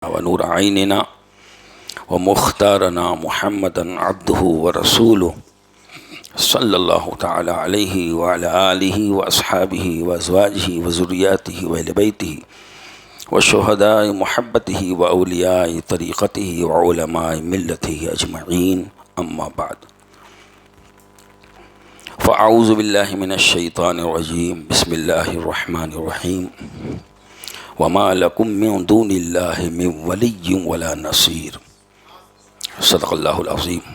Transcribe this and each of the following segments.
ونور عيننا ومختارنا محمدا عبده ورسوله صلى الله تعالى عليه وعلى آله وأصحابه وأزواجه وذرياته وأهل بيته وشهداء محبته وأولياء طريقته وعلماء ملته أجمعين، أما بعد، فأعوذ بالله من الشيطان الرجيم، بسم الله الرحمن الرحيم، وما لكم من دون الله من ولي ولا نصير، صدق الله العظيم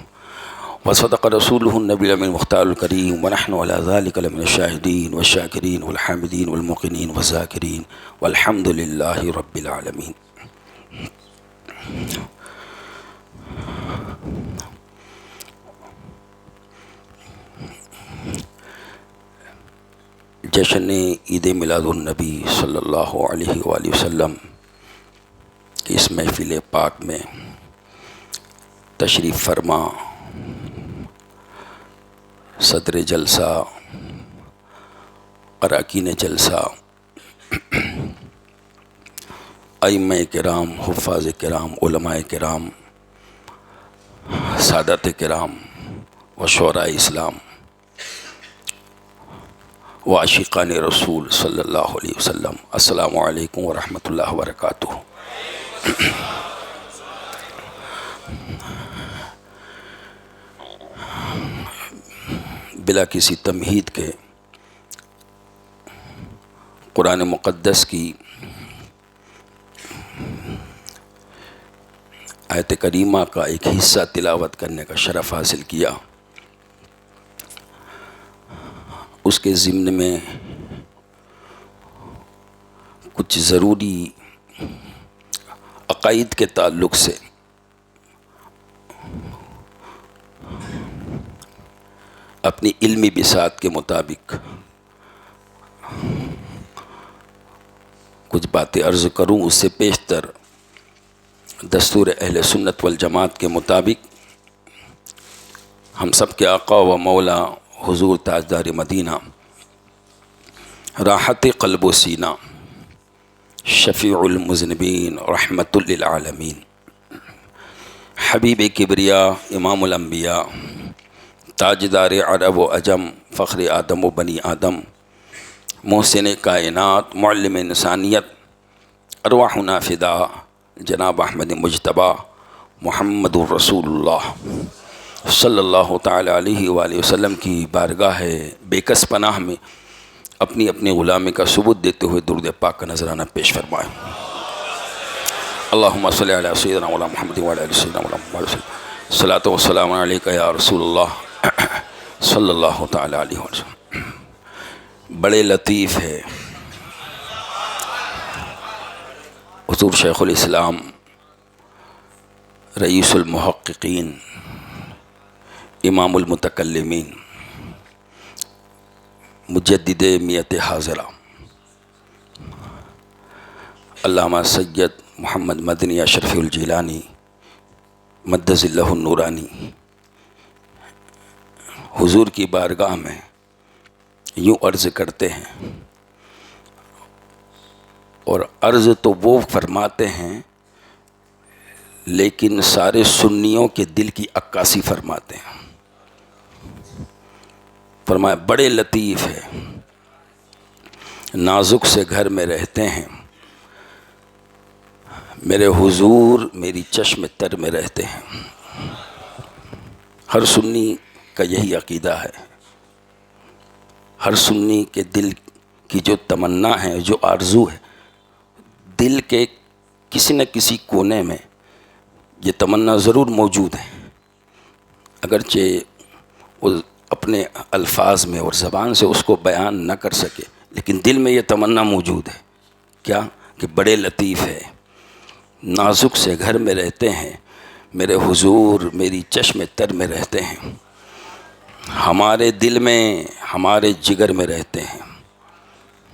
وصدق رسوله النبي الأمين المختار الكريم، ونحن على ذلك لمن الشاهدين والشاكرين والحامدين والموقنين والذاكرين، والحمد لله رب العالمين۔ جشن عید میلاد النبی صلی اللہ علیہ وآلہ وسلم کی اس محفل پاک میں تشریف فرما صدر جلسہ، اراکین جلسہ، ائمہ کرام، حفاظ کرام، علماء کرام، سادات کرام و شعراء اسلام و عاشقان رسول صلی اللہ علیہ وسلم، السلام علیکم ورحمۃ اللہ وبرکاتہ۔ بلا کسی تمہید کے قرآن مقدس کی آیت کریمہ کا ایک حصہ تلاوت کرنے کا شرف حاصل کیا۔ اس کے ضمن میں کچھ ضروری عقائد کے تعلق سے اپنی علمی بساط کے مطابق کچھ باتیں عرض کروں۔ اس سے پیشتر دستور اہل سنت والجماعت کے مطابق ہم سب کے آقا و مولا حضور تاجدار مدینہ، راحت قلب و سینہ، شفیع المذنبین، رحمت للعالمین، حبیب کبریا، امام الانبیاء، تاجدار عرب و عجم، فخر آدم و بنی آدم، محسن کائنات، معلم انسانیت، ارواحنا فدا جناب احمد مجتبیٰ محمد الرسول اللہ صلی اللہ تعالی علیہ وآلہ وسلم کی بارگاہ بے کس پناہ میں اپنی اپنی غلامی کا ثبوت دیتے ہوئے درود پاک کا نذرانہ پیش فرمائیں۔ اللہم صلی علی سیدنا مولانا محمد وعلی آل سیدنا مولانا محمد وسلم، صلاۃ و سلام علیکہ یا رسول اللہ صلی اللہ تعالی علیہ وسلم۔ بڑے لطیف ہے حضور شیخ الاسلام، رئیس المحققین، امام المتکلمین، مجدد میت حاضرہ، علامہ سید محمد مدنی اشرفی الجیلانی مدظ اللہ النورانی، حضور کی بارگاہ میں یوں عرض کرتے ہیں، اور عرض تو وہ فرماتے ہیں لیکن سارے سنیوں کے دل کی عکاسی فرماتے ہیں۔ فرمایا بڑے لطیف ہے، نازک سے گھر میں رہتے ہیں، میرے حضور میری چشم تر میں رہتے ہیں۔ ہر سنی کا یہی عقیدہ ہے، ہر سنی کے دل کی جو تمنا ہے، جو آرزو ہے، دل کے کسی نہ کسی کونے میں یہ تمنا ضرور موجود ہے، اگرچہ وہ اپنے الفاظ میں اور زبان سے اس کو بیان نہ کر سکے، لیکن دل میں یہ تمنا موجود ہے۔ کیا؟ کہ بڑے لطیف ہے، نازک سے گھر میں رہتے ہیں، میرے حضور میری چشم تر میں رہتے ہیں، ہمارے دل میں، ہمارے جگر میں رہتے ہیں،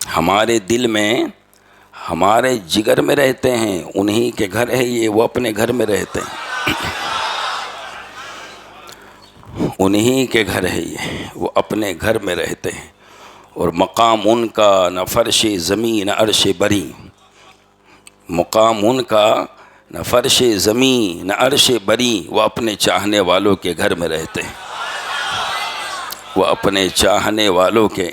ہمارے دل میں، ہمارے جگر میں رہتے ہیں، انہی کے گھر ہے یہ، وہ اپنے گھر میں رہتے ہیں، انہی کے گھر ہے یہ، وہ اپنے گھر میں رہتے ہیں، اور مقام ان کا نہ فرش زمین عرش بری، مقام ان کا نہ فرش زمین نہ عرش بری، وہ اپنے چاہنے والوں کے گھر میں رہتے ہیں، وہ اپنے چاہنے والوں کے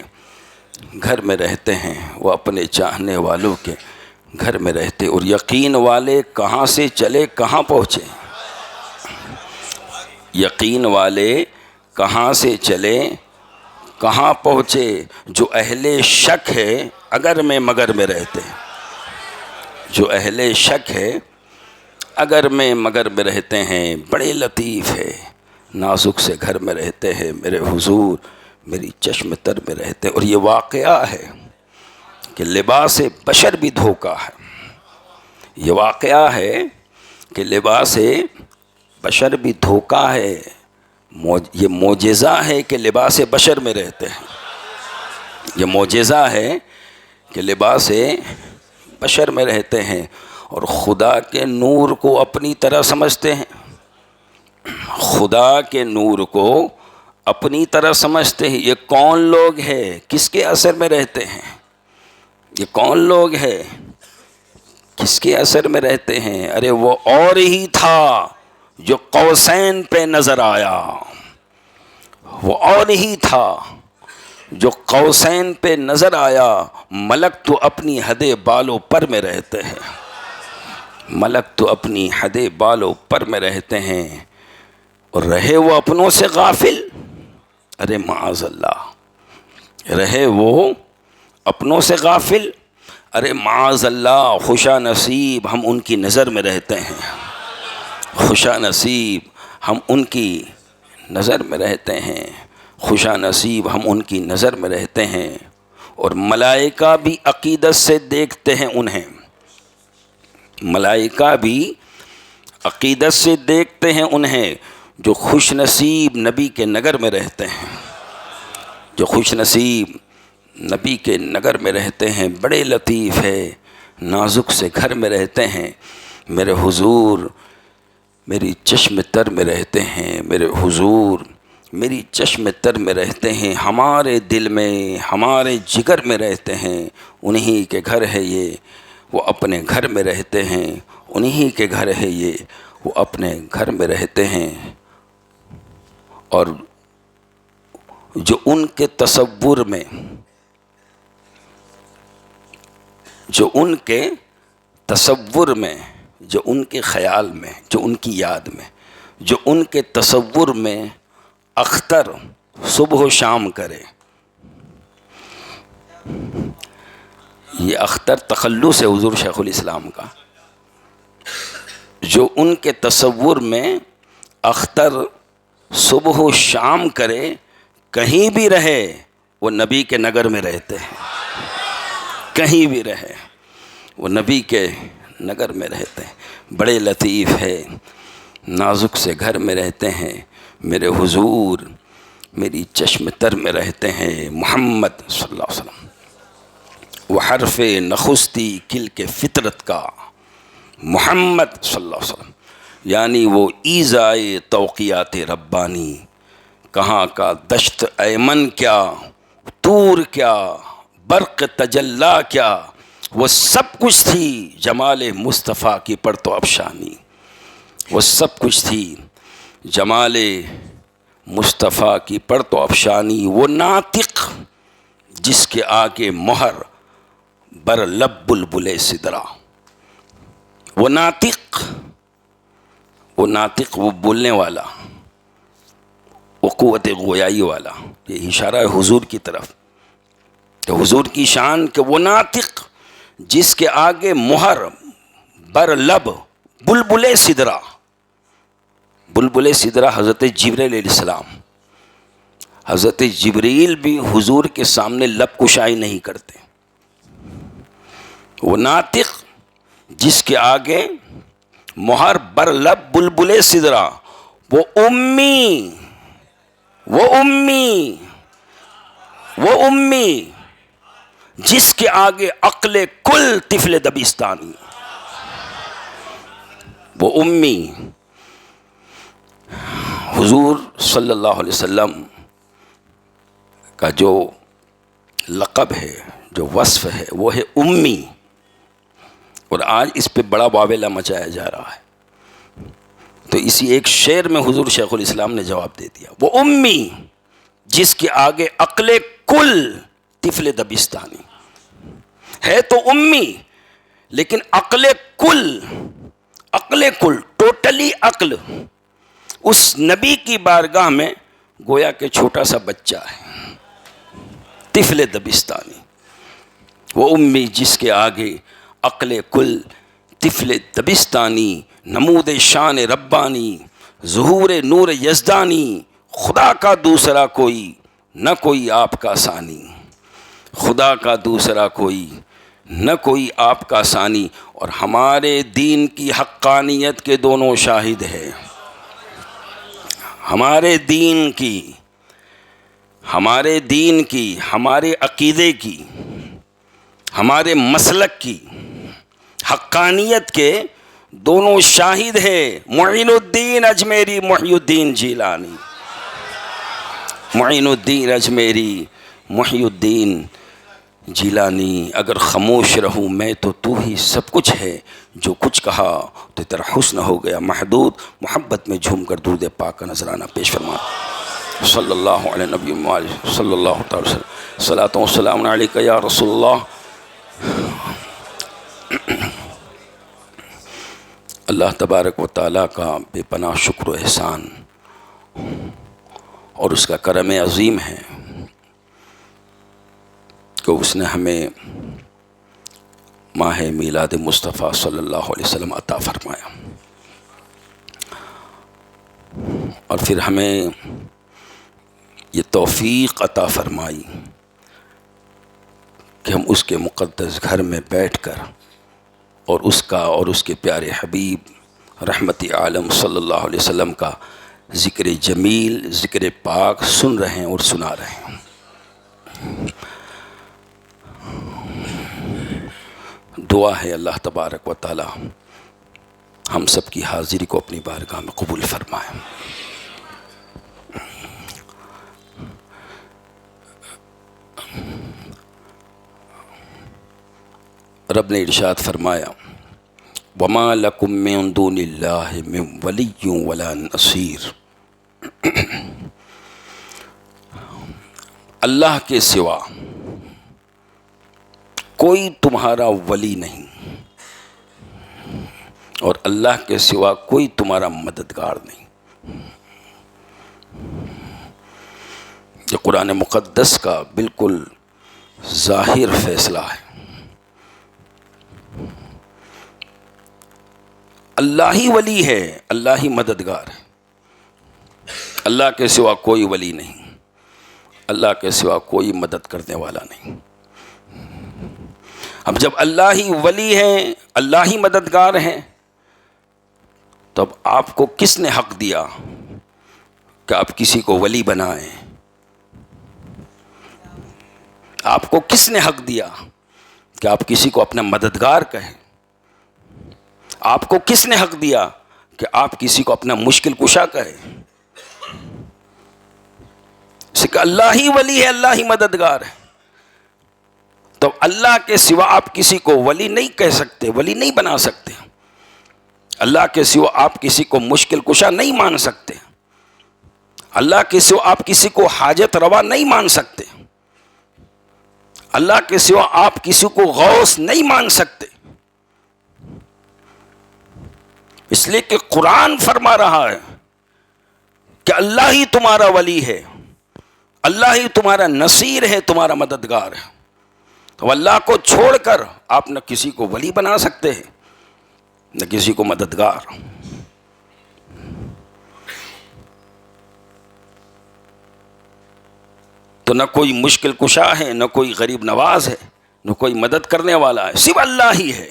گھر میں رہتے ہیں، وہ اپنے چاہنے والوں کے گھر میں رہتے۔ اور یقین والے کہاں سے چلے کہاں پہنچے، یقین والے کہاں سے چلے کہاں پہنچے، جو اہل شک ہے اگر میں مگر میں رہتے ہیں، جو اہل شک ہے اگر میں مگر میں رہتے ہیں، بڑے لطیف ہے نازک سے گھر میں رہتے ہیں، میرے حضور میری چشم تر میں رہتے ہیں۔ اور یہ واقعہ ہے کہ لباس بشر بھی دھوکا ہے، یہ واقعہ ہے کہ لباس بشر بھی دھوکا ہے، یہ معجزہ ہے کہ لباس بشر میں رہتے ہیں، یہ معجزہ ہے کہ لباس بشر میں رہتے ہیں اور خدا کے نور کو اپنی طرح سمجھتے ہیں، خدا کے نور کو اپنی طرح سمجھتے ہیں۔ یہ کون لوگ ہیں کس کے اثر میں رہتے ہیں، یہ کون لوگ ہیں کس کے اثر میں رہتے ہیں؟ ارے وہ اور ہی تھا جو قوسین پہ نظر آیا، وہ اور ہی تھا جو قوسین پہ نظر آیا، ملک تو اپنی حد بالوں پر میں رہتے ہیں، ملک تو اپنی حد بالوں پر میں رہتے ہیں، اور رہے وہ اپنوں سے غافل، ارے معاذ اللہ، رہے وہ اپنوں سے غافل، ارے معاذ اللہ، خوشا نصیب ہم ان کی نظر میں رہتے ہیں، خوشا نصیب ہم ان کی نظر میں رہتے ہیں، خوشا نصیب ہم ان کی نظر میں رہتے ہیں۔ اور ملائکہ بھی عقیدت سے دیکھتے ہیں انہیں، ملائکہ بھی عقیدت سے دیکھتے ہیں انہیں، جو خوش نصیب نبی کے نگر میں رہتے ہیں، جو خوش نصیب نبی کے نگر میں رہتے ہیں، بڑے لطیف ہے نازک سے گھر میں رہتے ہیں، میرے حضور میری چشم تر میں رہتے ہیں، میرے حضور میری چشم تر میں رہتے ہیں، ہمارے دل میں ہمارے جگر میں رہتے ہیں، انہی کے گھر ہے یہ، وہ اپنے گھر میں رہتے ہیں، انہی کے گھر ہے یہ، وہ اپنے گھر میں رہتے ہیں۔ اور جو ان کے تصور میں، جو ان کے تصور میں، جو ان کے خیال میں، جو ان کی یاد میں، جو ان کے تصور میں اختر صبح و شام کرے، یہ اختر تخلص ہے حضور شیخ الاسلام کا، جو ان کے تصور میں اختر صبح و شام کرے، کہیں بھی رہے وہ نبی کے نگر میں رہتے ہیں، کہیں بھی رہے وہ نبی کے نگر میں رہتے ہیں، بڑے لطیف ہے نازک سے گھر میں رہتے ہیں، میرے حضور میری چشم تر میں رہتے ہیں، محمد صلی اللہ علیہ وسلم وہ حرف نخستی کل کے فطرت کا، محمد صلی اللہ علیہ وسلم یعنی وہ ایذائے توقیات ربانی، کہاں کا دشت ایمن کیا، طور کیا، برق تجلا کیا، وہ سب کچھ تھی جمال مصطفیٰ کی پرتو افشانی، وہ سب کچھ تھی جمال مصطفیٰ کی پرتو افشانی، وہ ناطق جس کے آگے مہر بر لب بلبلے سدرا، وہ ناطق، وہ ناطق، وہ بولنے والا، وہ قوت گویائی والا، یہ اشارہ ہے حضور کی طرف کہ حضور کی شان کہ وہ ناطق جس کے آگے مہر بر لب بلبلے سدرا، بلبلے سدرا حضرت جبرائیل علیہ السلام، حضرت جبریل بھی حضور کے سامنے لب کشائی نہیں کرتے، وہ ناطق جس کے آگے مہر بر لب بلبلے سدرا، وہ امی، وہ امی، وہ امی جس کے آگے عقل کل طفل دبستانی، وہ امی، حضور صلی اللہ علیہ وسلم کا جو لقب ہے، جو وصف ہے، وہ ہے امی، اور آج اس پہ بڑا واویلا مچایا جا رہا ہے. تو اسی ایک شعر میں حضور شیخ الاسلام نے جواب دے دیا. وہ امی جس کے آگے عقل کل طفل دبستانی. ہے تو امی لیکن عقل کل ٹوٹلی عقل اس نبی کی بارگاہ میں گویا کہ چھوٹا سا بچہ ہے. طفل دبستانی. وہ امی جس کے آگے عقل کل طفل دبستانی. نمود شان ربانی ظہور نور یزدانی. خدا کا دوسرا کوئی نہ کوئی آپ کا ثانی. خدا کا دوسرا کوئی نہ کوئی آپ کا ثانی. اور ہمارے دین کی حقانیت کے دونوں شاہد ہیں. ہمارے دین کی ہمارے عقیدے کی ہمارے مسلک کی حقانیت کے دونوں شاہد ہیں. معین الدین اجمیری محی الدین جیلانی. معین الدین اجمیری محی الدین جیلانی. اگر خاموش رہوں میں تو ہی سب کچھ ہے. جو کچھ کہا تو تیرا حسن ہو گیا محدود. محبت میں جھوم کر درود پاک کا نذرانہ پیش فرما. صلی اللہ علیہ نبی محمد صلی اللہ تعالی وسلم. صلاۃ و سلام علیک یا رسول اللہ. اللہ تبارک و تعالیٰ کا بے پناہ شکر و احسان اور اس کا کرم عظیم ہے کہ اس نے ہمیں ماہ میلاد مصطفیٰ صلی اللہ علیہ وسلم عطا فرمایا اور پھر ہمیں یہ توفیق عطا فرمائی کہ ہم اس کے مقدس گھر میں بیٹھ کر اور اس کے پیارے حبیب رحمت عالم صلی اللہ علیہ وسلم کا ذکر جمیل ذکر پاک سن رہے ہیں اور سنا رہے ہیں. دعا ہے اللہ تبارک و تعالی ہم سب کی حاضری کو اپنی بارگاہ میں قبول فرمائے. رب نے ارشاد فرمایا وَمَا لَكُم مِّن دُونِ اللَّهِ مِن وَلِيٍّ وَلَا نَصِيرٍ. اللہ کے سوا کوئی تمہارا ولی نہیں اور اللہ کے سوا کوئی تمہارا مددگار نہیں. یہ قرآن مقدس کا بالکل ظاہر فیصلہ ہے. اللہ ہی ولی ہے, اللہ ہی مددگار ہے. اللہ کے سوا کوئی ولی نہیں, اللہ کے سوا کوئی مدد کرنے والا نہیں. اب جب اللہ ہی ولی ہے, اللہ ہی مددگار ہے, تو اب آپ کو کس نے حق دیا کہ آپ کسی کو ولی بنائیں؟ آپ کو کس نے حق دیا کہ آپ کسی کو اپنا مددگار کہیں؟ آپ کو کس نے حق دیا کہ آپ کسی کو اپنا مشکل کشا کہیں؟ اس کا اللہ ہی ولی ہے, اللہ ہی مددگار ہے. تو اللہ کے سوا آپ کسی کو ولی نہیں کہہ سکتے, ولی نہیں بنا سکتے. اللہ کے سوا آپ کسی کو مشکل کشا نہیں مان سکتے. اللہ کے سوا آپ کسی کو حاجت روا نہیں مان سکتے. اللہ کے سوا آپ کسی کو غوث نہیں مان سکتے. اس لیے کہ قرآن فرما رہا ہے کہ اللہ ہی تمہارا ولی ہے, اللہ ہی تمہارا نصیر ہے, تمہارا مددگار ہے. تو اللہ کو چھوڑ کر آپ نہ کسی کو ولی بنا سکتے ہیں نہ کسی کو مددگار. تو نہ کوئی مشکل کشا ہے, نہ کوئی غریب نواز ہے, نہ کوئی مدد کرنے والا ہے. صرف اللہ ہی ہے,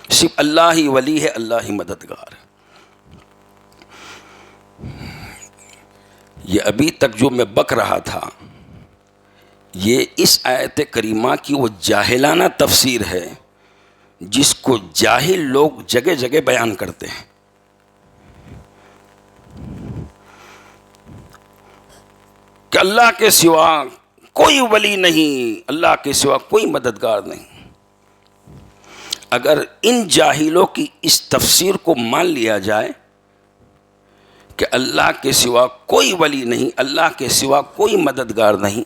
صرف اللہ ہی ولی ہے, اللہ ہی مددگار ہے. یہ ابھی تک جو میں بک رہا تھا یہ اس آیت کریمہ کی وہ جاہلانہ تفسیر ہے جس کو جاہل لوگ جگہ جگہ بیان کرتے ہیں. کہ اللہ کے سوا کوئی ولی نہیں, اللہ کے سوا کوئی مددگار نہیں. اگر ان جاہلوں کی اس تفسیر کو مان لیا جائے کہ اللہ کے سوا کوئی ولی نہیں، اللہ کے سوا کوئی مددگار نہیں،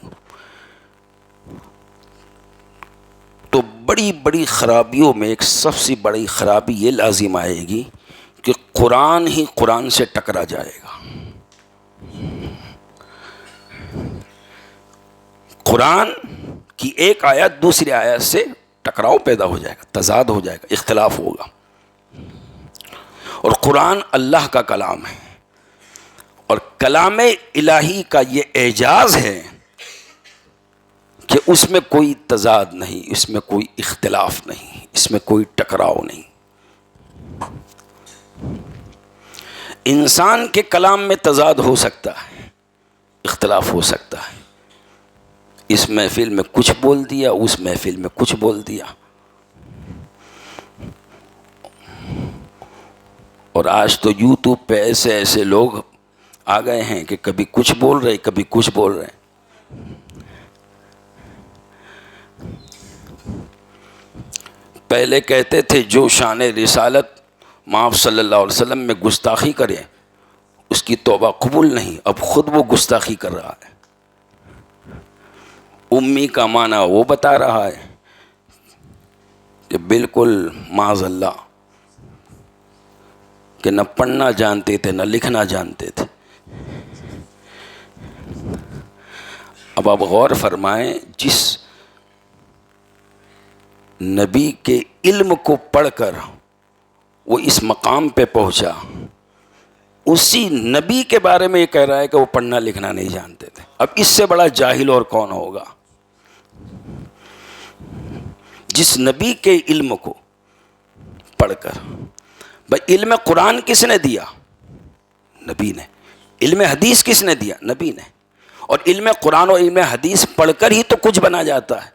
تو بڑی بڑی خرابیوں میں ایک سب سے بڑی خرابی یہ لازم آئے گی کہ قرآن ہی قرآن سے ٹکرا جائے گا۔ قرآن کی ایک آیت دوسری آیت سے ٹکراؤ پیدا ہو جائے گا، تضاد ہو جائے گا، اختلاف ہوگا۔ اور قرآن اللہ کا کلام ہے، اور کلام الہی کا یہ اعجاز ہے کہ اس میں کوئی تضاد نہیں، اس میں کوئی اختلاف نہیں، اس میں کوئی ٹکراؤ نہیں۔ انسان کے کلام میں تضاد ہو سکتا ہے، اختلاف ہو سکتا ہے، اس محفل میں کچھ بول دیا، اس محفل میں کچھ بول دیا، اور آج تو یوٹیوب پہ ایسے ایسے لوگ آ گئے ہیں کہ کبھی کچھ بول رہے کبھی کچھ بول رہے۔ پہلے کہتے تھے جو شان رسالت مآب صلی اللہ علیہ وسلم میں گستاخی کرے اس کی توبہ قبول نہیں، اب خود وہ گستاخی کر رہا ہے۔ امی کا معنی وہ بتا رہا ہے کہ بالکل معاذ اللہ کہ نہ پڑھنا جانتے تھے نہ لکھنا جانتے تھے۔ اب آپ غور فرمائیں، جس نبی کے علم کو پڑھ کر وہ اس مقام پہ پہنچا، اسی نبی کے بارے میں یہ کہہ رہا ہے کہ وہ پڑھنا لکھنا نہیں جانتے تھے۔ اب اس سے بڑا جاہل اور کون ہوگا؟ جس نبی کے علم کو پڑھ کر، بھائی علم قرآن کس نے دیا؟ نبی نے۔ علم حدیث کس نے دیا؟ نبی نے۔ اور علم قرآن اور علم حدیث پڑھ کر ہی تو کچھ بنا جاتا ہے۔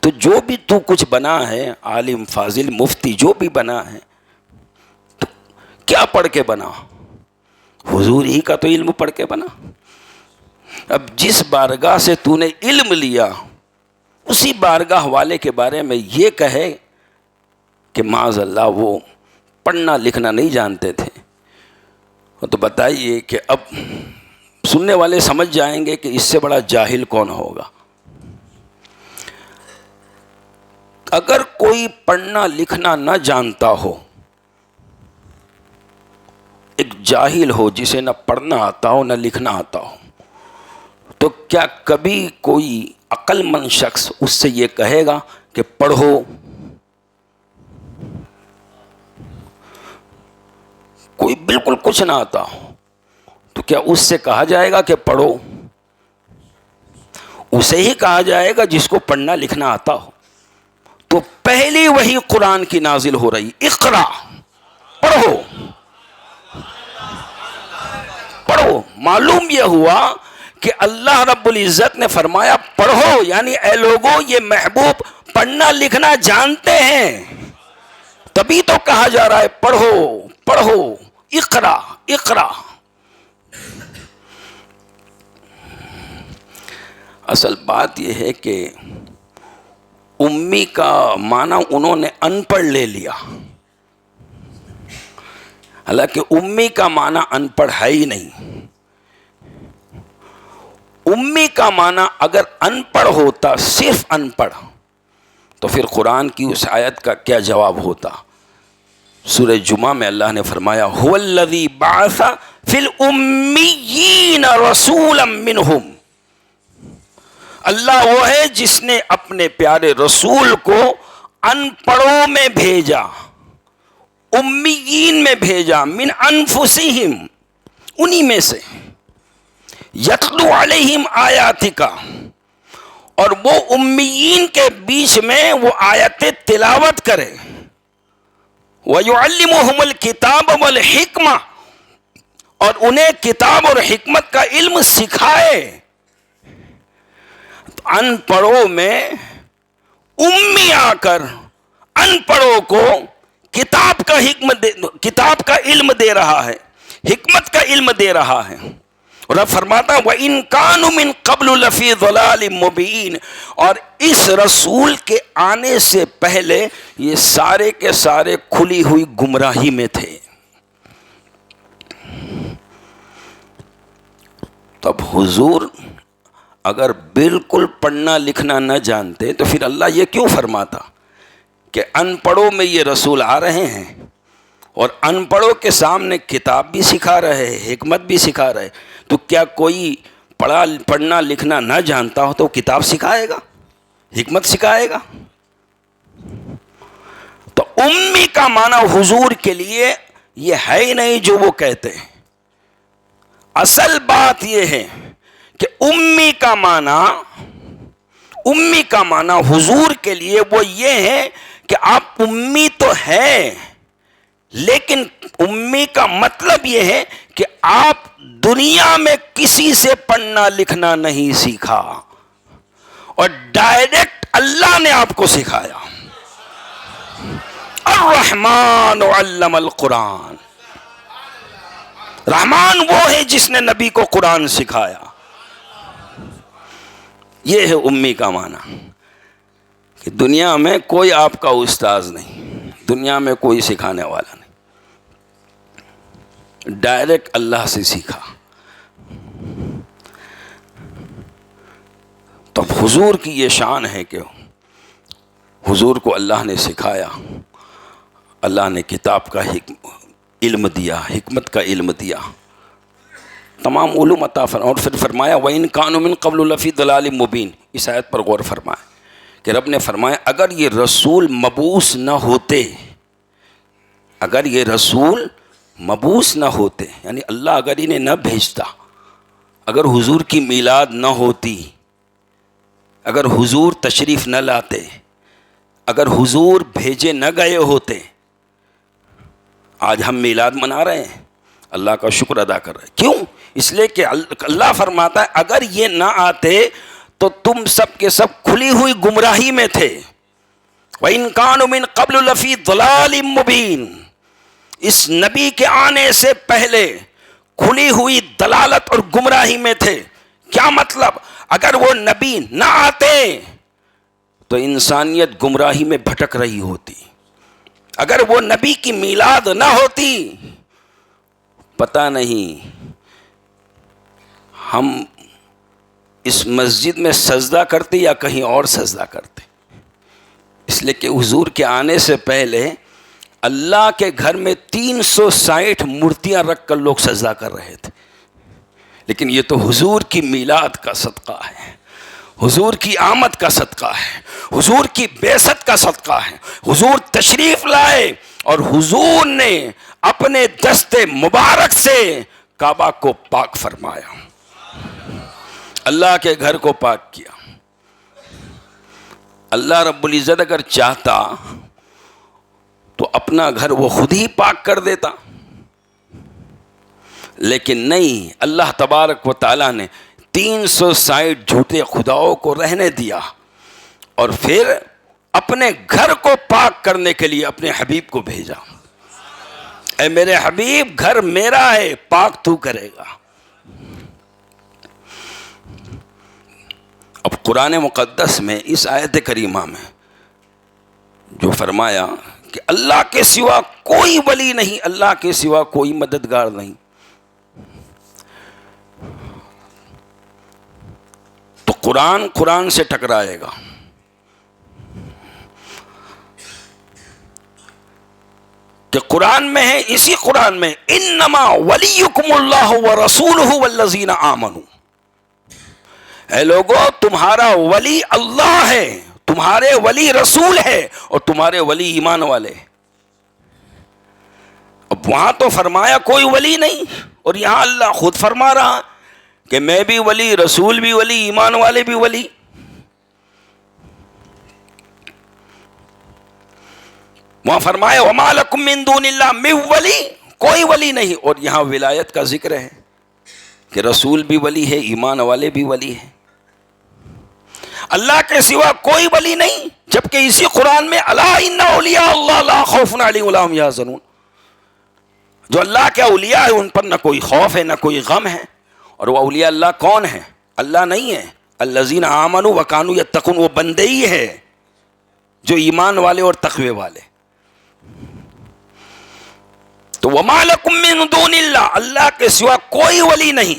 تو جو بھی تو کچھ بنا ہے، عالم فاضل مفتی جو بھی بنا ہے، تو کیا پڑھ کے بنا؟ حضور ہی کا تو علم پڑھ کے بنا۔ اب جس بارگاہ سے تو نے علم لیا، اسی بارگاہ والے کے بارے میں یہ کہے کہ معاذ اللہ وہ پڑھنا لکھنا نہیں جانتے تھے، تو بتائیے کہ اب سننے والے سمجھ جائیں گے کہ اس سے بڑا جاہل کون ہوگا۔ اگر کوئی پڑھنا لکھنا نہ جانتا ہو، ایک جاہل ہو جسے نہ پڑھنا آتا ہو نہ لکھنا آتا ہو، تو کیا کبھی کوئی عقل مند شخص اس سے یہ کہے گا کہ پڑھو؟ کوئی بالکل کچھ نہ آتا ہو تو کیا اس سے کہا جائے گا کہ پڑھو؟ اسے ہی کہا جائے گا جس کو پڑھنا لکھنا آتا ہو۔ تو پہلی وہی قرآن کی نازل ہو رہی، اقرا، پڑھو پڑھو۔ معلوم یہ ہوا کہ اللہ رب العزت نے فرمایا پڑھو، یعنی اے لوگوں یہ محبوب پڑھنا لکھنا جانتے ہیں، تبھی تو کہا جا رہا ہے پڑھو پڑھو، اقرا اقرا۔ اصل بات یہ ہے کہ امی کا معنی انہوں نے ان پڑھ لے لیا، حالانکہ امی کا معنی ان پڑھ ہے ہی نہیں۔ امی کا معنی اگر ان پڑھ ہوتا، صرف ان پڑھ، تو پھر قرآن کی اس آیت کا کیا جواب ہوتا؟ سورہ جمعہ میں اللہ نے فرمایا هو الذی بعث فی الامیین رسولا منہم، اللہ وہ ہے جس نے اپنے پیارے رسول کو ان پڑھوں میں بھیجا، امیین میں بھیجا، من انفسہم، انہی میں سے، یتلو علیہم آیاتک، اور وہ امیین کے بیچ میں وہ آیتیں تلاوت کرے، وَيُعَلِّمُهُمُ الْكِتَابَ وَالْحِكْمَةَ، اور انہیں کتاب اور حکمت کا علم سکھائے۔ ان پڑھوں میں امی آ کر ان پڑھوں کو کتاب کا علم دے رہا ہے، حکمت کا علم دے رہا ہے، اور اب فرماتا وَإِن كَانُوا مِن قَبْلُ لَفِي ضَلَالٍ مُبِينٍ، اور اس رسول کے آنے سے پہلے یہ سارے کے سارے کھلی ہوئی گمراہی میں تھے. تب حضور اگر بالکل پڑھنا لکھنا نہ جانتے تو پھر اللہ یہ کیوں فرماتا کہ ان پڑھوں میں یہ رسول آ رہے ہیں اور ان پڑھوں کے سامنے کتاب بھی سکھا رہے ہیں، حکمت بھی سکھا رہے. تو کیا کوئی پڑھنا لکھنا نہ جانتا ہو تو کتاب سکھائے گا، حکمت سکھائے گا؟ تو امی کا معنی حضور کے لیے یہ ہے ہی نہیں جو وہ کہتے ہیں. اصل بات یہ ہے کہ امی کا معنی حضور کے لیے وہ یہ ہے کہ آپ امی تو ہے، لیکن امی کا مطلب یہ ہے کہ آپ دنیا میں کسی سے پڑھنا لکھنا نہیں سیکھا اور ڈائریکٹ اللہ نے آپ کو سکھایا. الرحمن علم القرآن، رحمان وہ ہے جس نے نبی کو قرآن سکھایا. یہ ہے امی کا معنی کہ دنیا میں کوئی آپ کا استاذ نہیں، دنیا میں کوئی سکھانے والا نہیں، ڈائریکٹ اللہ سے سیکھا. تو حضور کی یہ شان ہے کہ حضور کو اللہ نے سکھایا، اللہ نے کتاب کا علم دیا، حکمت کا علم دیا، تمام علوم عطا فرمایا. اور پھر فرمایا وَإِن كَانُوا مِن قَبْلُ لَفِي ضَلَالٍ مُبِينٍ. اس آیت پر غور فرمائیں کہ رب نے فرمایا اگر یہ رسول مبعوث نہ ہوتے، اگر یہ رسول مبعوث نہ ہوتے، یعنی اللہ اگر انہیں نہ بھیجتا، اگر حضور کی میلاد نہ ہوتی، اگر حضور تشریف نہ لاتے، اگر حضور بھیجے نہ گئے ہوتے، آج ہم میلاد منا رہے ہیں، اللہ کا شکر ادا کر رہے ہیں. کیوں؟ اس لیے کہ اللہ فرماتا ہے اگر یہ نہ آتے تو تم سب کے سب کھلی ہوئی گمراہی میں تھے. وَإِن كَانُوا مِن قَبْلُ لَفِي ضَلَالٍ مُبِينٍ، اس نبی کے آنے سے پہلے کھلی ہوئی دلالت اور گمراہی میں تھے. کیا مطلب؟ اگر وہ نبی نہ آتے تو انسانیت گمراہی میں بھٹک رہی ہوتی، اگر وہ نبی کی میلاد نہ ہوتی پتہ نہیں ہم اس مسجد میں سجدہ کرتے یا کہیں اور سجدہ کرتے. اس لیے کہ حضور کے آنے سے پہلے اللہ کے گھر میں 360 مورتیاں رکھ کر لوگ سجدہ کر رہے تھے، لیکن یہ تو حضور کی میلاد کا صدقہ ہے، حضور کی آمد کا صدقہ ہے، حضور کی بعثت کا صدقہ ہے. حضور تشریف لائے اور حضور نے اپنے دست مبارک سے کعبہ کو پاک فرمایا، اللہ کے گھر کو پاک کیا. اللہ رب العزت اگر چاہتا تو اپنا گھر وہ خود ہی پاک کر دیتا، لیکن نہیں، اللہ تبارک و تعالیٰ نے 360 جھوٹے خداؤں کو رہنے دیا اور پھر اپنے گھر کو پاک کرنے کے لیے اپنے حبیب کو بھیجا. اے میرے حبیب، گھر میرا ہے، پاک تو کرے گا. اب قرآن مقدس میں اس آیت کریمہ میں جو فرمایا کہ اللہ کے سوا کوئی ولی نہیں، اللہ کے سوا کوئی مددگار نہیں، تو قرآن سے ٹکرائے گا. کہ قرآن میں ہے، اسی قرآن میں انما ولیکم اللہ ورسولہ والذین آمنوا، اے لوگو تمہارا ولی اللہ ہے، تمہارے ولی رسول ہے اور تمہارے ولی ایمان والے. اب وہاں تو فرمایا کوئی ولی نہیں، اور یہاں اللہ خود فرما رہا کہ میں بھی ولی، رسول بھی ولی، ایمان والے بھی ولی. وہاں فرمایا وَمَا لَكُم مِّن دُونِ اللَّهِ مِن ولی، کوئی ولی نہیں. اور یہاں ولایت کا ذکر ہے کہ رسول بھی ولی ہے، ایمان والے بھی ولی ہے، اللہ کے سوا کوئی ولی نہیں. جبکہ اسی قرآن میں الا ان اولیاء اللہ لا خوف علیہم ولا هم یحزنون، جو اللہ کے اولیاء ہیں ان پر نہ کوئی خوف ہے نہ کوئی غم ہے اور وہ اولیاء اللہ کون ہیں؟ اللہ نہیں ہے، الذین آمنوا وکانوا یتقون، وہ بندے ہی ہے جو ایمان والے اور تقوی والے. تو وما لکم من دون اللہ، اللہ کے سوا کوئی ولی نہیں،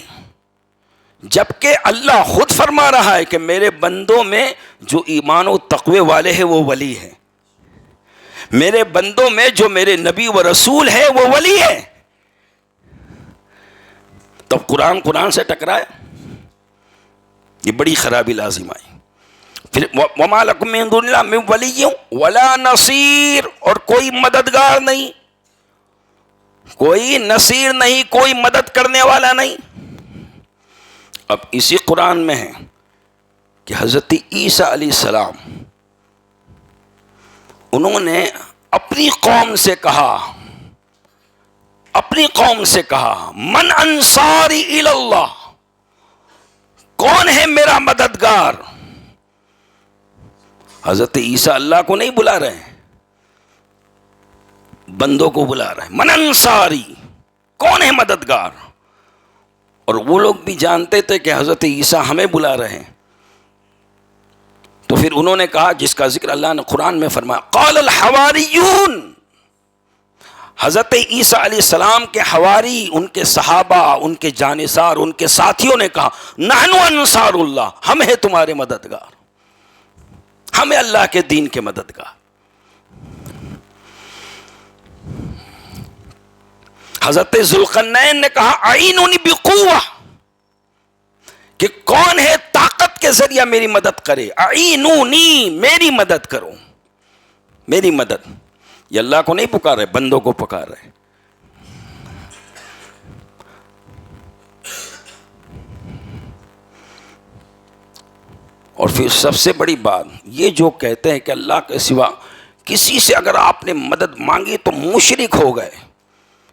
جبکہ اللہ خود فرما رہا ہے کہ میرے بندوں میں جو ایمان و تقوی والے ہیں وہ ولی ہیں، میرے بندوں میں جو میرے نبی و رسول ہے وہ ولی ہے. تب قرآن سے ٹکرایا، یہ بڑی خرابی لازم آئی. پھر وما لکم من دون اللہ من ولی ولا نصیر، اور کوئی مددگار نہیں، کوئی نصیر نہیں، کوئی مدد کرنے والا نہیں. اب اسی قرآن میں ہے کہ حضرت عیسیٰ علیہ السلام انہوں نے اپنی قوم سے کہا من انصاری الی اللہ، کون ہے میرا مددگار؟ حضرت عیسیٰ اللہ کو نہیں بلا رہے ہیں، بندوں کو بلا رہے ہیں. من انصاری، کون ہے مددگار؟ اور وہ لوگ بھی جانتے تھے کہ حضرت عیسیٰ ہمیں بلا رہے ہیں. تو پھر انہوں نے کہا، جس کا ذکر اللہ نے قرآن میں فرمایا، قال الحواریون، حضرت عیسیٰ علیہ السلام کے حواری، ان کے صحابہ، ان کے جانثار، ان کے ساتھیوں نے کہا نحن انصار اللہ، ہم ہیں تمہارے مددگار، ہمیں اللہ کے دین کے مددگار. حضرت ذوالقرنین نے کہا اعینونی بقوہ، کہ کون ہے طاقت کے ذریعہ میری مدد کرے، اعینونی، میری مدد کرو، میری مدد. یہ اللہ کو نہیں پکار رہے، بندوں کو پکار رہے. اور پھر سب سے بڑی بات یہ جو کہتے ہیں کہ اللہ کے سوا کسی سے اگر آپ نے مدد مانگی تو مشرک ہو گئے،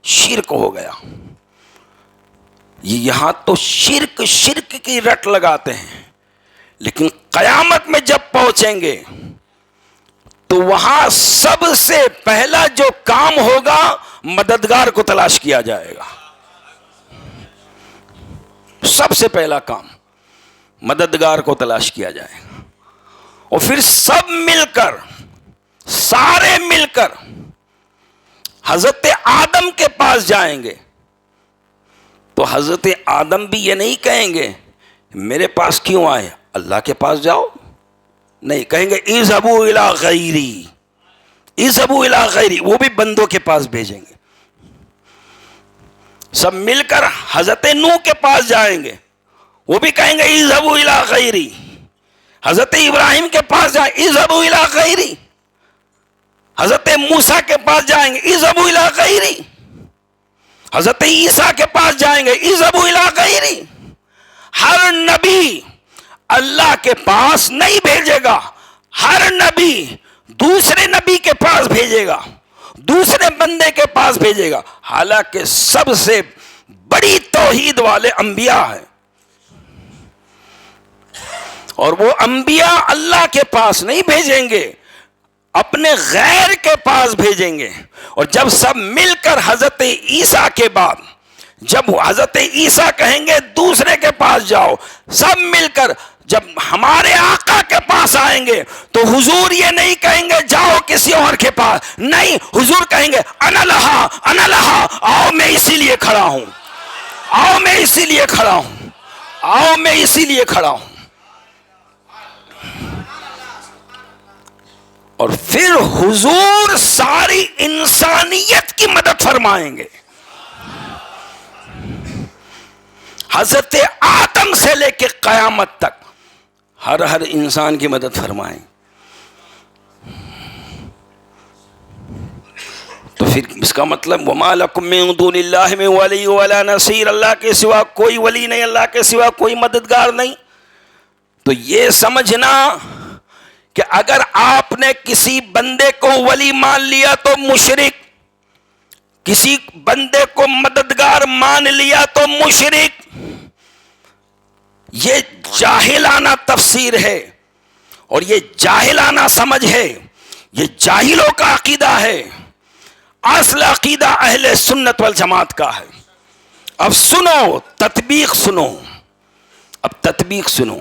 شرک ہو گیا. یہاں تو شرک کی رٹ لگاتے ہیں، لیکن قیامت میں جب پہنچیں گے تو وہاں سب سے پہلا جو کام ہوگا مددگار کو تلاش کیا جائے گا. سب سے پہلا کام مددگار کو تلاش کیا جائے گا. اور پھر سب مل کر، سارے مل کر حضرت آدم کے پاس جائیں گے. تو حضرت آدم بھی یہ نہیں کہیں گے میرے پاس کیوں آئے، اللہ کے پاس جاؤ. نہیں، کہیں گے اذهبوا الی غیری، اذهبوا الی غیری، وہ بھی بندوں کے پاس بھیجیں گے. سب مل کر حضرت نوح کے پاس جائیں گے، وہ بھی کہیں گے اذهبوا الی غیری. حضرت ابراہیم کے پاس جائیں اذهبوا الی غیری. حضرت موسیٰ کے پاس جائیں گے اذهبوا الی غیری. حضرت عیسیٰ کے پاس جائیں گے اذهبوا الی غیری. ہر نبی اللہ کے پاس نہیں بھیجے گا، ہر نبی دوسرے نبی کے پاس بھیجے گا، دوسرے بندے کے پاس بھیجے گا. حالانکہ سب سے بڑی توحید والے انبیاء ہیں، اور وہ انبیاء اللہ کے پاس نہیں بھیجیں گے، اپنے غیر کے پاس بھیجیں گے. اور جب سب مل کر حضرت عیسیٰ کے بعد، جب حضرت عیسیٰ کہیں گے دوسرے کے پاس جاؤ، سب مل کر جب ہمارے آقا کے پاس آئیں گے تو حضور یہ نہیں کہیں گے جاؤ کسی اور کے پاس، نہیں، حضور کہیں گے انا لہا، انا لہا، آؤ میں اسی لیے کھڑا ہوں، آؤ میں اسی لیے کھڑا ہوں، آؤ میں اسی لیے کھڑا ہوں. اور پھر حضور ساری انسانیت کی مدد فرمائیں گے، حضرت آدم سے لے کے قیامت تک ہر انسان کی مدد فرمائیں. تو پھر اس کا مطلب وما لکم من دون اللہ من ولی ولا نصیر، اللہ کے سوا کوئی ولی نہیں، اللہ کے سوا کوئی مددگار نہیں. تو یہ سمجھنا کہ اگر آپ نے کسی بندے کو ولی مان لیا تو مشرک، کسی بندے کو مددگار مان لیا تو مشرک، یہ جاہلانہ تفسیر ہے اور یہ جاہلانہ سمجھ ہے، یہ جاہلوں کا عقیدہ ہے. اصل عقیدہ اہل سنت والجماعت کا ہے. اب سنو، تطبیق سنو، اب تطبیق سنو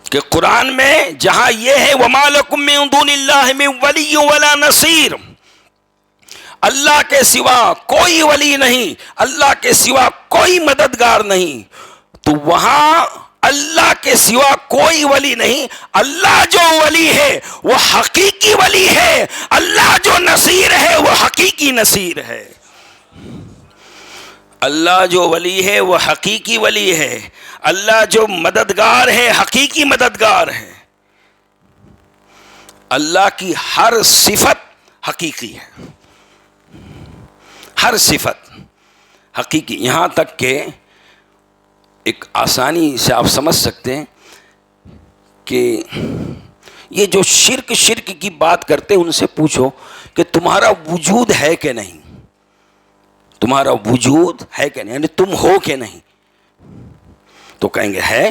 کہ قرآن میں جہاں یہ ہے وَمَا لَكُم مِّن دُونِ اللَّهِ مِن وَلِيٍّ وَلَا نَصِيرٍ، اللہ کے سوا کوئی ولی نہیں، اللہ کے سوا کوئی مددگار نہیں، تو وہاں اللہ کے سوا کوئی ولی نہیں، اللہ جو ولی ہے وہ حقیقی ولی ہے، اللہ جو نصیر ہے وہ حقیقی نصیر ہے، اللہ جو ولی ہے وہ حقیقی ولی ہے، اللہ جو مددگار ہے حقیقی مددگار ہے، اللہ کی ہر صفت حقیقی ہے، ہر صفت حقیقی، یہاں تک کہ ایک آسانی سے آپ سمجھ سکتے ہیں کہ یہ جو شرک کی بات کرتے ہیں ان سے پوچھو کہ تمہارا وجود ہے کہ نہیں، تمہارا وجود ہے کہ نہیں، یعنی تم ہو کہ نہیں، تو کہیں گے ہے،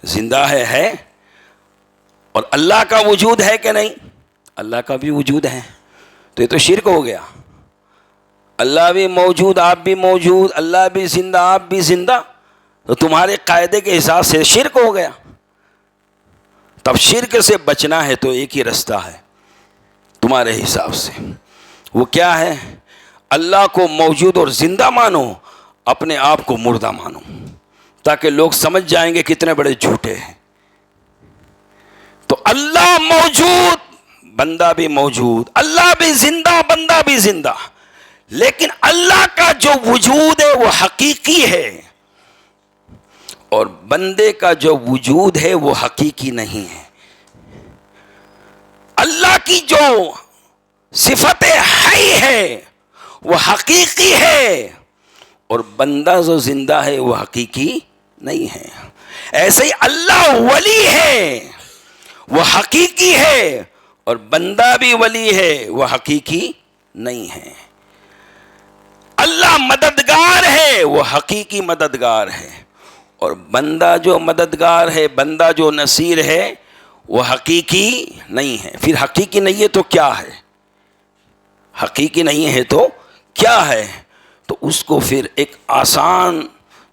زندہ ہے، اور اللہ کا وجود ہے کہ نہیں، اللہ کا بھی وجود ہے، تو یہ تو شرک ہو گیا، اللہ بھی موجود آپ بھی موجود، اللہ بھی زندہ آپ بھی زندہ، تو تمہارے قاعدے کے حساب سے شرک ہو گیا۔ تب شرک سے بچنا ہے تو ایک ہی رستہ ہے تمہارے حساب سے، وہ کیا ہے؟ اللہ کو موجود اور زندہ مانو، اپنے آپ کو مردہ مانو، تاکہ لوگ سمجھ جائیں گے کتنے بڑے جھوٹے ہیں۔ تو اللہ موجود، بندہ بھی موجود، اللہ بھی زندہ بندہ بھی زندہ، لیکن اللہ کا جو وجود ہے وہ حقیقی ہے، اور بندے کا جو وجود ہے وہ حقیقی نہیں ہے۔ اللہ کی جو صفت حی ہے وہ حقیقی ہے، اور بندہ جو زندہ ہے وہ حقیقی نہیں ہے۔ ایسے ہی اللہ ولی ہے، وہ حقیقی ہے، اور بندہ بھی ولی ہے، وہ حقیقی نہیں ہے۔ اللہ مددگار ہے، وہ حقیقی مددگار ہے، اور بندہ جو مددگار ہے، بندہ جو نصیر ہے، وہ حقیقی نہیں ہے۔ پھر حقیقی نہیں ہے تو کیا ہے؟ حقیقی نہیں ہے تو کیا ہے؟ تو اس کو پھر ایک آسان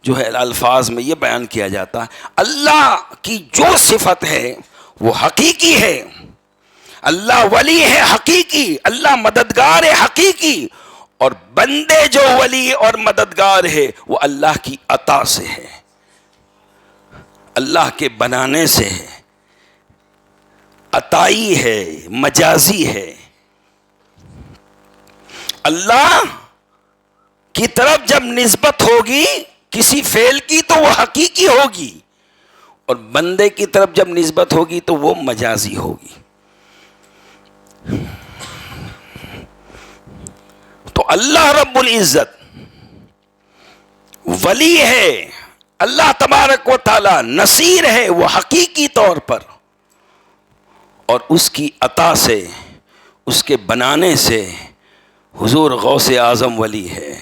جو ہے الفاظ میں یہ بیان کیا جاتا ہے، اللہ کی جو صفت ہے وہ حقیقی ہے، اللہ ولی ہے حقیقی، اللہ مددگار ہے حقیقی، اور بندے جو ولی اور مددگار ہے وہ اللہ کی عطا سے ہے، اللہ کے بنانے سے ہے، عطائی ہے، مجازی ہے۔ اللہ کی طرف جب نسبت ہوگی کسی فعل کی تو وہ حقیقی ہوگی، اور بندے کی طرف جب نسبت ہوگی تو وہ مجازی ہوگی۔ تو اللہ رب العزت ولی ہے، اللہ تبارک و تعالی نصیر ہے، وہ حقیقی طور پر، اور اس کی عطا سے، اس کے بنانے سے حضور غوث اعظم ولی ہے،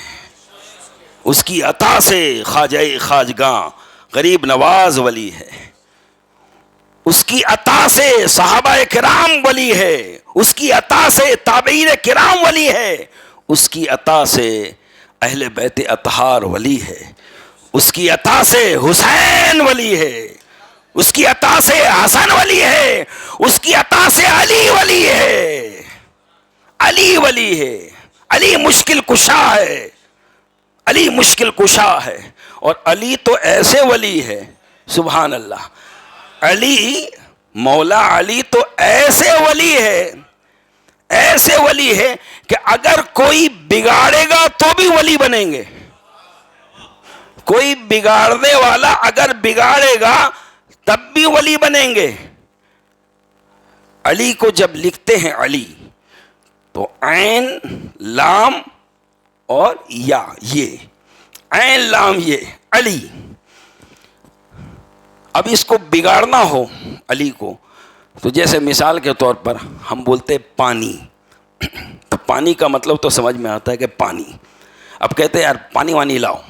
اس کی عطا سے خواجہ خواجگاں غریب نواز ولی ہے، اس کی عطا سے صحابہ کرام ولی ہے، اس کی عطا سے تابعین کرام ولی ہے، اس کی عطا سے اہل بیت اطہار ولی ہے، اس کی عطا سے حسین ولی ہے، اس کی عطا سے حسن ولی ہے، اس کی عطا سے علی ولی ہے، علی ولی ہے، علی مشکل کشا ہے، علی مشکل کشا ہے، اور علی تو ایسے ولی ہے سبحان اللہ، علی مولا علی تو ایسے ولی ہے، ایسے ولی ہے کہ اگر کوئی بگاڑے گا تو بھی ولی بنیں گے، کوئی بگاڑنے والا اگر بگاڑے گا تب بھی ولی بنیں گے۔ علی کو جب لکھتے ہیں علی تو عین لام اور یا، یہ عین لام یہ علی، اب اس کو بگاڑنا ہو علی کو، تو جیسے مثال کے طور پر ہم بولتے پانی، تو پانی کا مطلب تو سمجھ میں آتا ہے کہ پانی، اب کہتے ہیں یار پانی وانی لاؤ،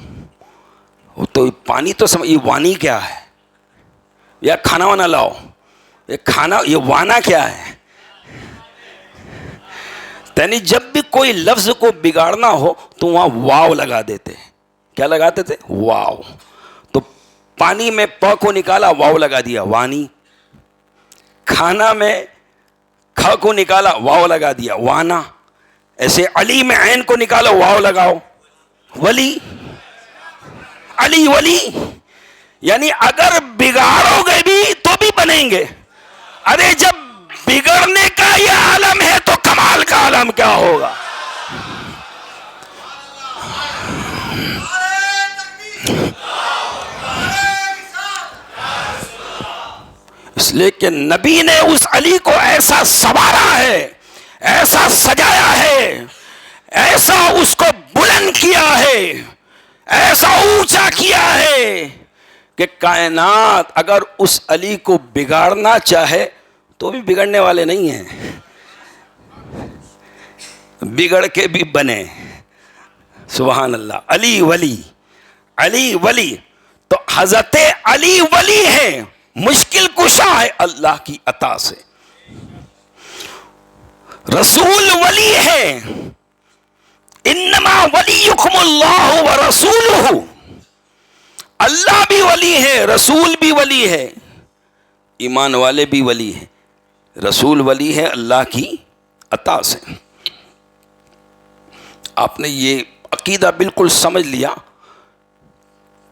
تو پانی تو سمجھ، یہ وانی کیا ہے؟ یا کھانا وانا لاؤ، یہ کھانا، یہ وانا کیا ہے؟ یعنی جب بھی کوئی لفظ کو بگاڑنا ہو تو وہاں واو لگا دیتے. کیا لگاتے تھے؟ واو. تو پانی میں پ کو نکالا واو لگا دیا وانی. کھانا میں کھ کو نکالا واو لگا دیا وانا. ایسے علی میں عین کو نکالو واو لگاؤ ولی. علی ولی. یعنی اگر بگاڑو گے بھی تو بھی بنیں گے. ارے جب بگڑنے کا یہ عالم ہے تو کمال کا عالم کیا ہوگا. اس لیے کہ نبی نے اس علی کو ایسا سنوارا ہے, ایسا سجایا ہے, ایسا اس کو بلند کیا ہے, ایسا اونچا کیا ہے کہ کائنات اگر اس علی کو بگاڑنا چاہے تو بھی بگڑنے والے نہیں ہیں, بگڑ کے بھی بنے. سبحان اللہ. علی ولی, علی ولی. تو حضرت علی ولی ہے, مشکل کشا ہے اللہ کی عطا سے. رسول ولی ہے, انما ولیکم اللہ ورسولہ. اللہ بھی ولی ہے, رسول بھی ولی ہے, ایمان والے بھی ولی ہیں. رسول ولی ہے اللہ کی عطا سے. آپ نے یہ عقیدہ بالکل سمجھ لیا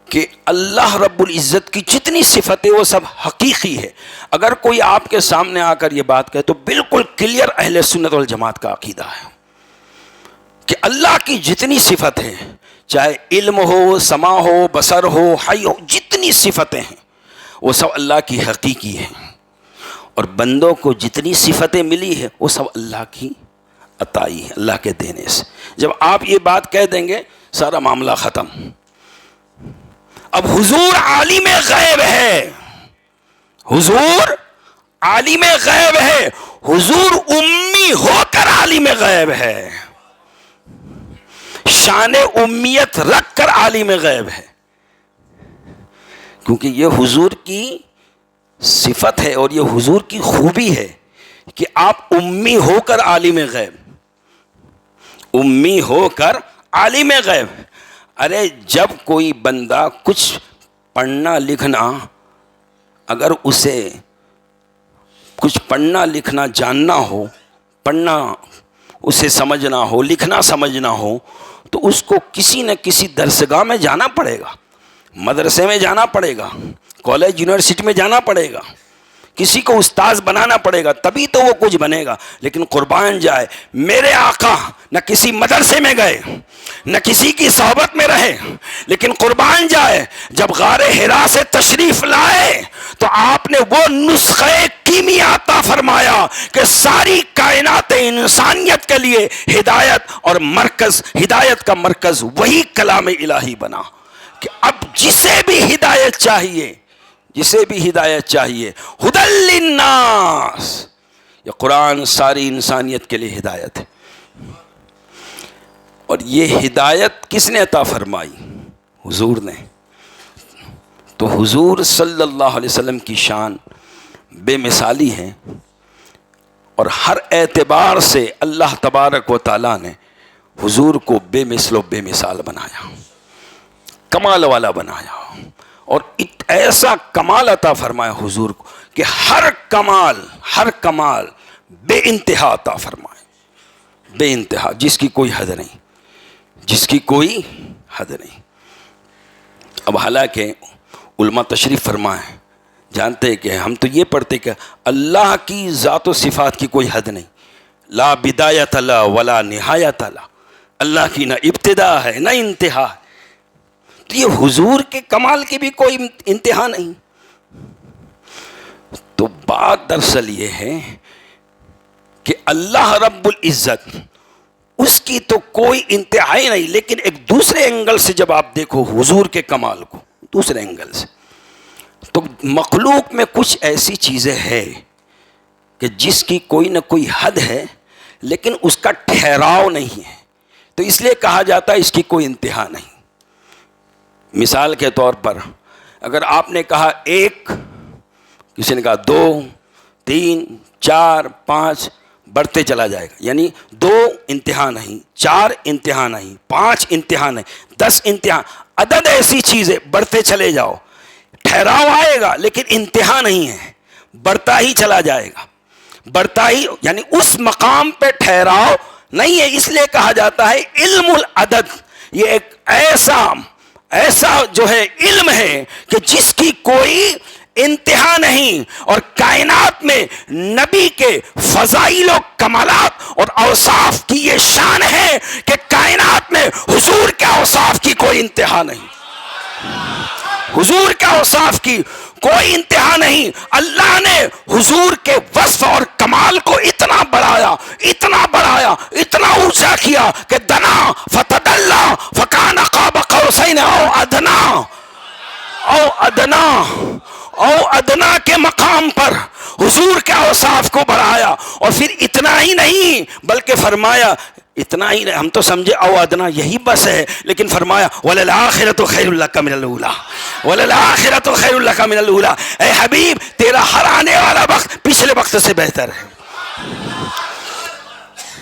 کہ اللہ رب العزت کی جتنی صفتیں وہ سب حقیقی ہے. اگر کوئی آپ کے سامنے آ کر یہ بات کہے تو بالکل کلیئر اہل سنت والجماعت کا عقیدہ ہے کہ اللہ کی جتنی صفت ہیں, چاہے علم ہو, سماع ہو, بصر ہو, حی ہو, جتنی صفتیں ہیں وہ سب اللہ کی حقیقی ہیں. اور بندوں کو جتنی صفتیں ملی ہے وہ سب اللہ کی عطائی ہے, اللہ کے دینے سے. جب آپ یہ بات کہہ دیں گے سارا معاملہ ختم. اب حضور عالم غیب ہے, حضور عالم غیب ہے, حضور امی ہو کر عالم غیب ہے, شان امیت رکھ کر عالم غیب ہے. کیونکہ یہ حضور کی صفت ہے اور یہ حضور کی خوبی ہے کہ آپ امی ہو کر عالم غیب, امی ہو کر عالم غیب. ارے جب کوئی بندہ کچھ پڑھنا لکھنا, اگر اسے کچھ پڑھنا لکھنا جاننا ہو, پڑھنا اسے سمجھنا ہو, لکھنا سمجھنا ہو, تو اس کو کسی نہ کسی درسگاہ میں جانا پڑے گا, مدرسے میں جانا پڑے گا, کالج یونیورسٹی میں جانا پڑے گا, کسی کو استاذ بنانا پڑے گا, تبھی تو وہ کچھ بنے گا. لیکن قربان جائے میرے آقا نہ کسی مدرسے میں گئے, نہ کسی کی صحبت میں رہے, لیکن قربان جائے جب غار حرا سے تشریف لائے تو آپ نے وہ نسخہ کیمیا عطا فرمایا کہ ساری کائنات انسانیت کے لیے ہدایت اور مرکز, ہدایت کا مرکز وہی کلام الہی بنا کہ اب جسے بھی ہدایت چاہیے, جسے بھی ہدایت چاہیے, ہدی للناس, یہ قرآن ساری انسانیت کے لیے ہدایت ہے. اور یہ ہدایت کس نے عطا فرمائی؟ حضور نے. تو حضور صلی اللہ علیہ وسلم کی شان بے مثالی ہے, اور ہر اعتبار سے اللہ تبارک و تعالیٰ نے حضور کو بے مثل و بے مثال بنایا, کمال والا بنایا, اور ایسا کمال عطا فرمایا حضور کو کہ ہر کمال بے انتہا عطا فرمائے, بے انتہا, جس کی کوئی حد نہیں, جس کی کوئی حد نہیں. اب حالانکہ علماء تشریف فرمائیں, جانتے ہیں کہ ہم تو یہ پڑھتے کہ اللہ کی ذات و صفات کی کوئی حد نہیں, لا بدایت لا ولا نہایت لا, اللہ کی نہ ابتدا ہے نہ انتہا ہے. تو یہ حضور کے کمال کی بھی کوئی انتہا نہیں. تو بات دراصل یہ ہے کہ اللہ رب العزت, اس کی تو کوئی انتہائی نہیں, لیکن ایک دوسرے اینگل سے جب آپ دیکھو حضور کے کمال کو, دوسرے اینگل سے, تو مخلوق میں کچھ ایسی چیزیں ہیں کہ جس کی کوئی نہ کوئی حد ہے لیکن اس کا ٹھہراؤ نہیں ہے, تو اس لیے کہا جاتا ہے اس کی کوئی انتہا نہیں. مثال کے طور پر اگر آپ نے کہا 1, کسی نے کہا 2, 3, 4, 5, بڑھتے چلا جائے گا. یعنی 2 انتہا نہیں، 4 انتہا نہیں، 5 انتہا نہیں، 10 انتہا. عدد ایسی چیز ہے بڑھتے چلے جاؤ، ٹھہراؤ آئے گا لیکن انتہا نہیں ہے، بڑھتا ہی چلا جائے گا، بڑھتا ہی. یعنی اس مقام پہ ٹھہراؤ نہیں ہے. اس لیے کہا جاتا ہے علم العدد. یہ ایک ایسا جو ہے علم ہے کہ جس کی کوئی انتہا نہیں، اور کائنات میں نبی کے فضائل و کمالات اور اوصاف کی یہ شان ہے کہ کائنات میں حضور کے اوصاف کی کوئی انتہا نہیں، حضور کے اوصاف کی کوئی انتہا نہیں. اللہ نے حضور کے وصف اور کمال کو اتنا بڑھایا، اتنا اونچا کیا کہ دنا فتدلا فکان قاب قوسین او ادنا کے مقام پر حضور کے اوصاف کو بڑھایا. اور پھر اتنا ہی نہیں بلکہ فرمایا، اتنا ہی نہیں، ہم تو سمجھے او ادنا یہی بس ہے، لیکن فرمایا وَلَلْآخِرَةُ خَيْرٌ لَكَ مِنَ الْأُولَىٰ، وَلَلْآخِرَةُ خَيْرٌ لَكَ مِنَ الْأُولَىٰ. اے حبیب تیرا ہر آنے والا وقت پچھلے وقت سے بہتر ہے.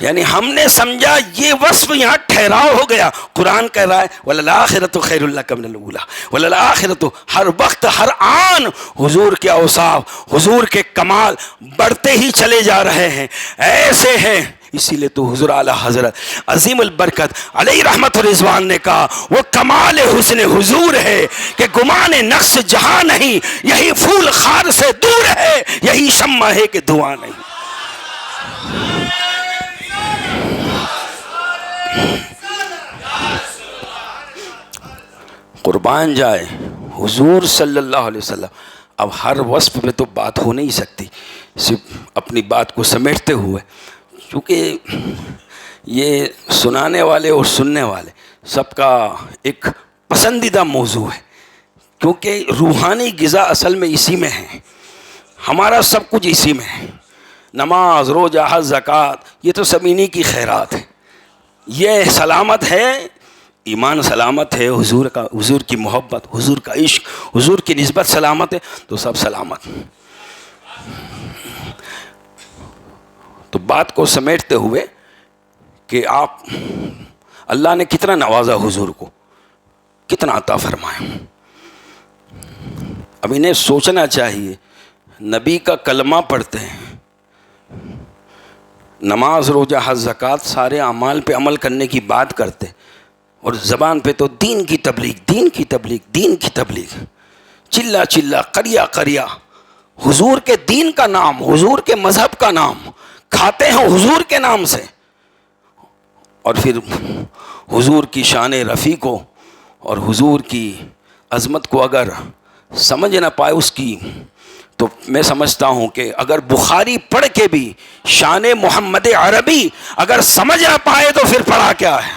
یعنی ہم نے سمجھا یہ وصف یہاں ٹھہراؤ ہو گیا. قرآن کہہ رہا ہے وَلَلْآخِرَةُ خَيْرٌ لَكَ مِنَ الْأُولَىٰ، وَلَلْآخِرَةُ. ہر وقت ہر آن حضور کے اوصاف، حضور کے کمال بڑھتے ہی چلے جا رہے ہیں، ایسے ہیں. اسی لیے تو حضور اعلیٰ حضرت عظیم البرکت علیہ رحمت و رضوان نے کہا وہ کمال حسن حضور ہے کہ گمان نقص جہاں نہیں، یہی پھول خار سے دور ہے، یہی شمع ہے کہ دھواں نہیں. قربان جائے حضور صلی اللہ علیہ وسلم. اب ہر وصف پہ تو بات ہو نہیں سکتی، صرف اپنی بات کو سمیٹتے ہوئے، چونکہ یہ سنانے والے اور سننے والے سب کا ایک پسندیدہ موضوع ہے، کیونکہ روحانی غذا اصل میں اسی میں ہے، ہمارا سب کچھ اسی میں ہے. نماز، روزہ، حج، زکوٰۃ، یہ تو سب انہی کی خیرات ہے. یہ سلامت ہے، ایمان سلامت ہے، حضور کی محبت، حضور کا عشق، حضور کی نسبت سلامت ہے تو سب سلامت. تو بات کو سمیٹتے ہوئے کہ آپ اللہ نے کتنا نوازا حضور کو، کتنا عطا فرمایا. اب انہیں سوچنا چاہیے، نبی کا کلمہ پڑھتے ہیں، نماز، روزہ، حج، زکوٰۃ، سارے اعمال پہ عمل کرنے کی بات کرتے، اور زبان پہ تو دین کی تبلیغ، دین کی تبلیغ، دین کی تبلیغ، چلا چلا، قریا قریا، حضور کے دین کا نام، حضور کے مذہب کا نام کھاتے ہیں حضور کے نام سے. اور پھر حضور کی شان رفیع کو اور حضور کی عظمت کو اگر سمجھ نہ پائے اس کی، تو میں سمجھتا ہوں کہ اگر بخاری پڑھ کے بھی شان محمد عربی اگر سمجھ نہ پائے تو پھر پڑھا کیا ہے؟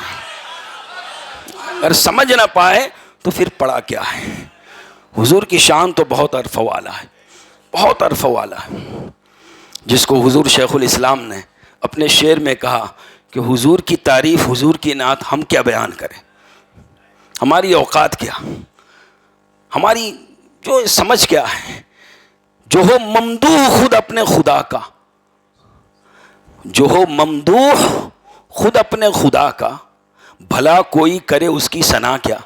اگر سمجھ نہ پائے تو پھر پڑھا کیا ہے؟ حضور کی شان تو بہت عرف والا ہے، بہت عرف والا ہے، جس کو حضور شیخ الاسلام نے اپنے شعر میں کہا کہ حضور کی تعریف، حضور کی نعت ہم کیا بیان کریں، ہماری اوقات کیا، ہماری جو سمجھ کیا ہے. جو ہو ممدوح خود اپنے خدا کا، جو ہو ممدوح خود اپنے خدا کا، بھلا کوئی کرے اس کی ثنا کیا.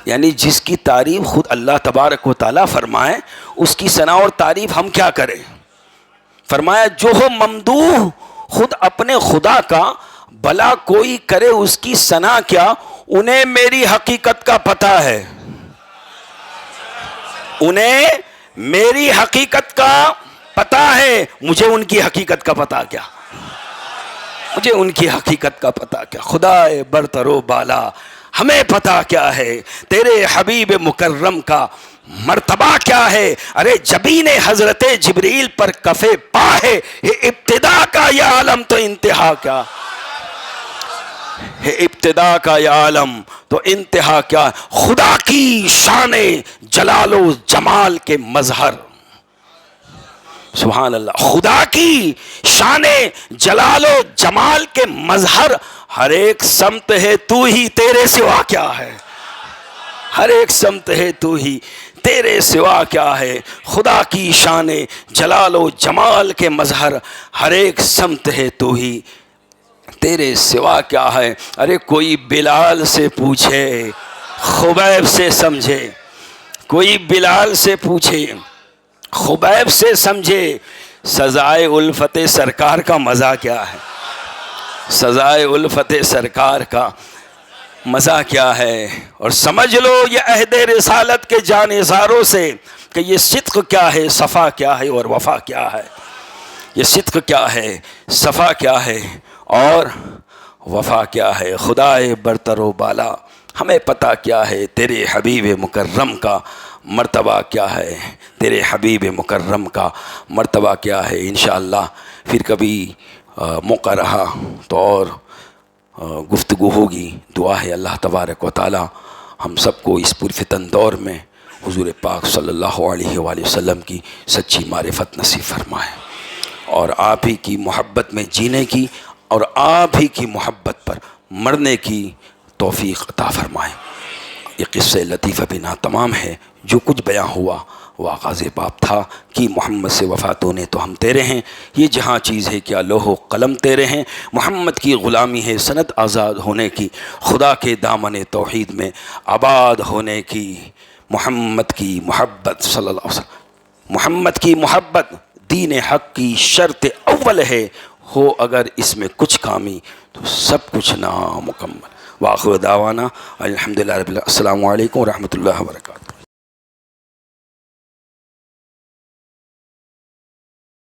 یعنی جس کی تعریف خود اللہ تبارک و تعالیٰ فرمائے، اس کی ثنا اور تعریف ہم کیا کریں. فرمایا جو ہو ممدوح خود اپنے خدا کا، بھلا کوئی کرے اس کی ثنا کیا. انہیں میری حقیقت کا پتہ ہے، انہیں میری حقیقت کا پتہ ہے، مجھے ان کی حقیقت کا پتہ کیا، مجھے ان کی حقیقت کا پتہ کیا. خدا برتر و بالا ہمیں پتہ کیا ہے، تیرے حبیب مکرم کا مرتبہ کیا ہے. ارے جبین حضرت جبریل پر کف پا ہے، یہ ابتدا کا یہ عالم تو انتہا کیا ہے، ابتدا کا یہ عالم تو انتہا کیا. خدا کی شان جلال و جمال کے مظہر، سبحان اللہ، خدا کی شان جلال و جمال کے مظہر. ہر ایک سمت ہے تو ہی، تیرے سوا کیا ہے، ہر ایک سمت ہے تو ہی، تیرے سوا کیا ہے، خدا کی شان جلال و جمال کے مظہر، ہر ایک سمت ہے تو ہی، تیرے سوا کیا ہے۔ ارے کوئی بلال سے پوچھے خبیب سے سمجھے، کوئی بلال سے پوچھے خبیب سے سمجھے، سزائے الفت سرکار کا مزہ کیا ہے، سزائے الفت سرکار کا مزہ کیا ہے۔ اور سمجھ لو یہ عہد رسالت کے جانثاروں سے کہ یہ صدق کیا ہے، صفا کیا ہے اور وفا کیا ہے، یہ صدق کیا ہے، صفا کیا ہے اور وفا کیا ہے۔ خدائے برتر و بالا ہمیں پتہ کیا ہے تیرے حبیب مکرم کا مرتبہ کیا ہے، تیرے حبیب مکرم کا مرتبہ کیا ہے۔ انشاءاللہ پھر کبھی موقع رہا تو اور گفتگو ہوگی۔ دعا ہے اللہ تبارک و تعالی ہم سب کو اس پرفتن دور میں حضور پاک صلی اللہ علیہ وآلہ وسلم کی سچی معرفت نصیب فرمائے، اور آپ ہی کی محبت میں جینے کی اور آپ ہی کی محبت پر مرنے کی توفیق عطا فرمائے۔ یہ قصہ لطیفہ بنا تمام ہے، جو کچھ بیان ہوا وہ آغاز باب تھا کہ محمد سے وفات ہونے تو ہم تیرے ہیں، یہ جہاں چیز ہے کیا لوح و قلم تیرے ہیں، محمد کی غلامی ہے سند آزاد ہونے کی، خدا کے دامن توحید میں آباد ہونے کی، محمد کی محبت صلی اللہ علیہ وسلم، محمد کی محبت دین حق کی شرط اول ہے، ہو اگر اس میں کچھ کامی تو سب کچھ نامکمل۔ وآخر دعوانا الحمدللہ رب العالمین۔ السلام علیکم ورحمۃ اللہ وبرکاتہ۔